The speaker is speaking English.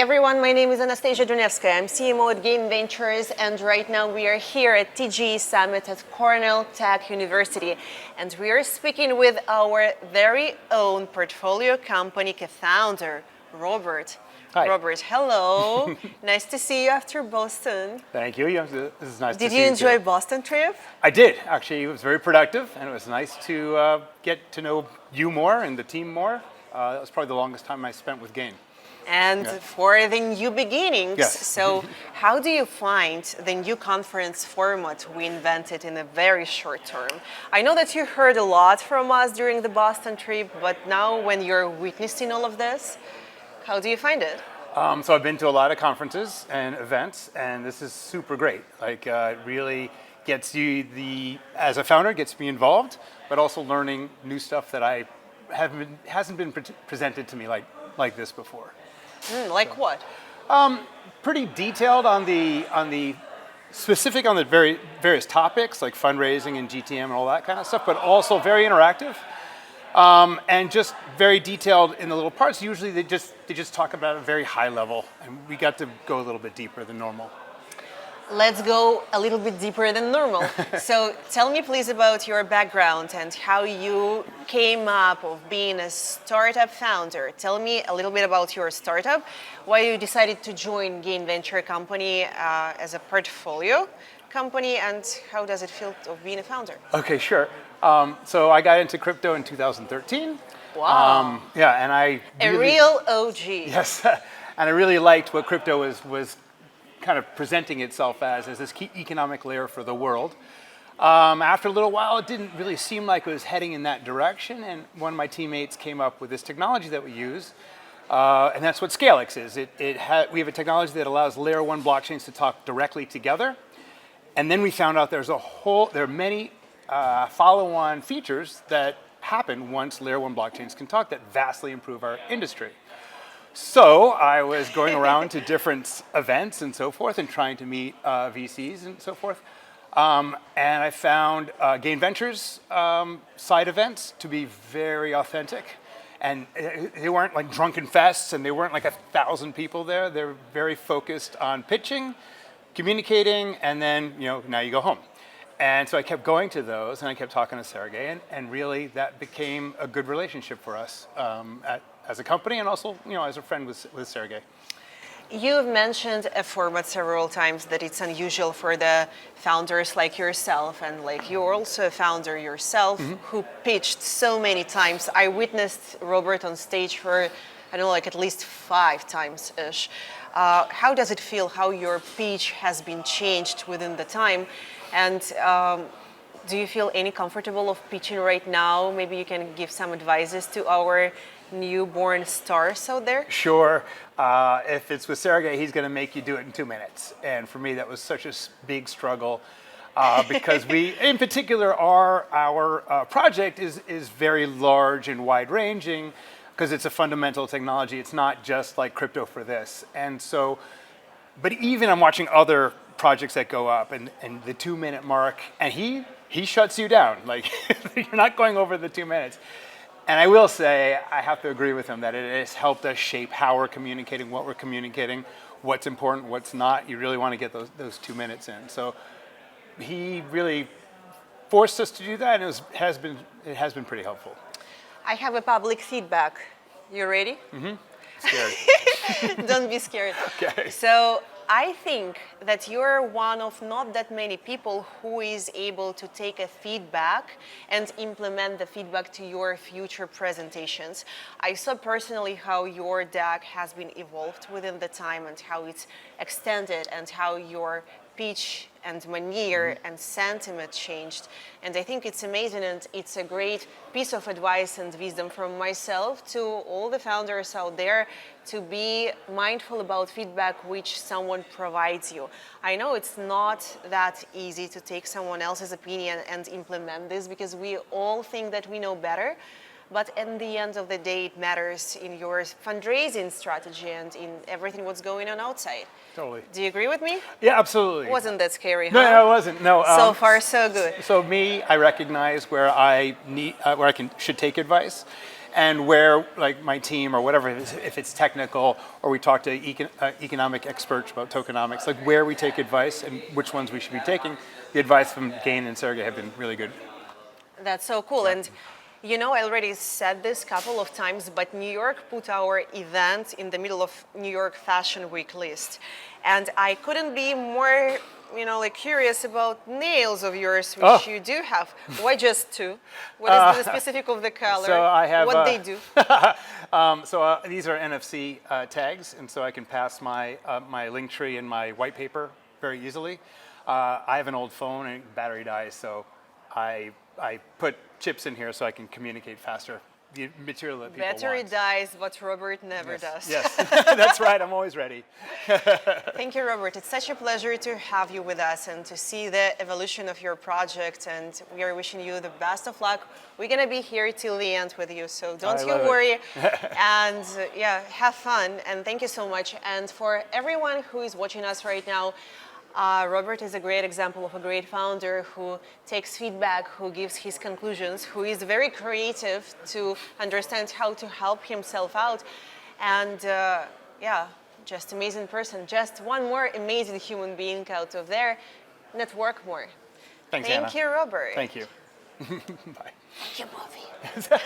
everyone, my name is Anastasia Dunevska. I'm CMO at Gain Ventures, and right now we are here at TGE Summit at Cornell Tech University, and we are speaking with our very own portfolio company co-founder, Robert. Hi. Robert, hello. Nice to see you after Boston. Thank you. This is nice to see you. Did you enjoy too. Boston trip? I did, actually. It was very productive, and it was nice to get to know you more and the team more. That was probably the longest time I spent with Gain. And for the new beginnings, Yes. So how do you find the new conference format we invented in a very short term? I know that you heard a lot from us during the Boston trip, but now when you're witnessing all of this, how do you find it? So I've been to a lot of conferences and events, and this is super great. Like, it really gets you, as a founder, gets me involved, but also learning new stuff that hasn't been presented to me like this before. Like what? Pretty detailed on the specific on the various topics like fundraising and GTM and all that kind of stuff, but also very interactive and just very detailed in the little parts. Usually they just talk about a very high level, and we got to go a little bit deeper than normal. Let's go a little bit deeper than normal. So tell me please about your background and how you came up of being a startup founder. Tell me a little bit about your startup, why you decided to join Gain Venture company as a portfolio company, and how does it feel of being a founder? Okay, sure. So I got into crypto in 2013. Wow. Yeah, and I A real OG. Yes, and I really liked what crypto was kind of presenting itself as this key economic layer for the world. After a little while, it didn't really seem like it was heading in that direction, and one of my teammates came up with this technology that we use, and that's what Zkalyx is. We have a technology that allows layer 1 blockchains to talk directly together, and then we found out there are many follow-on features that happen once layer 1 blockchains can talk that vastly improve our industry. So I was going around to different events and so forth and trying to meet VCs and so forth. And I found Gain Ventures side events to be very authentic. And they weren't like drunken fests, and they weren't like 1,000 people there. They were very focused on pitching, communicating, and then now you go home. And so I kept going to those, and I kept talking to Sergey, and really that became a good relationship for us as a company, and also as a friend with Sergey. You've mentioned a format several times that it's unusual for the founders like yourself, and like you're also a founder yourself who pitched so many times. I witnessed Robert on stage for, I don't know, like at least 5 times-ish. How does it feel, how your pitch has been changed within the time? And do you feel any comfortable of pitching right now? Maybe you can give some advices to our newborn stars out there? Sure. If it's with Sergey, he's going to make you do it in 2 minutes. And for me, that was such a big struggle because in particular, our project is very large and wide-ranging because it's a fundamental technology. It's not just like crypto for this. And so, but even I'm watching other projects that go up and the 2-minute mark, and he shuts you down. Like, you're not going over the 2 minutes. And I will say, I have to agree with him that it has helped us shape how we're communicating, what we're communicating, what's important, what's not. You really want to get those 2 minutes in. So he really forced us to do that, and it has been pretty helpful. I have a public feedback. You ready? Mm-hmm. Scared. Don't be scared. Okay. So I think that you're one of not that many people who is able to take a feedback and implement the feedback to your future presentations. I saw personally how your deck has been evolved within the time and how it's extended and how your pitch and manner and sentiment changed. And I think it's amazing, and it's a great piece of advice and wisdom from myself to all the founders out there to be mindful about feedback which someone provides you. I know it's not that easy to take someone else's opinion and implement this because we all think that we know better. But at the end of the day, it matters in your fundraising strategy and in everything what's going on outside. Totally. Do you agree with me? Yeah, absolutely. Wasn't that scary, huh? No, it wasn't. No. So far, so good. So I recognize where I should take advice, and where, like my team or whatever, if it's technical, or we talk to economic experts about tokenomics, like where we take advice and which ones we should be taking, the advice from Gain and Sergey have been really good. That's so cool. And you know, I already said this a couple of times, but New York put our event in the middle of New York Fashion Week list. And I couldn't be more, you know, like curious about nails of yours, which you do have. Why just two? What is the specific of the color? So I have, what they do? These are NFC tags, and so I can pass my my link tree and my white paper very easily. I have an old phone and battery dies, so I put chips in here so I can communicate faster. The material that people Battery want. dies, but Robert never does. Yes, that's right. I'm always ready. Thank you, Robert. It's such a pleasure to have you with us and to see the evolution of your project. And we are wishing you the best of luck. We're going to be here till the end with you, so don't you worry. And yeah, have fun. And thank you so much. And for everyone who is watching us right now, Robert is a great example of a great founder who takes feedback, who gives his conclusions, who is very creative to understand how to help himself out. And yeah, just amazing person. Just one more amazing human being out of there. Network more. Thanks, Thank Anna. you, Robert. Thank you. Bye. Thank you, Bobby.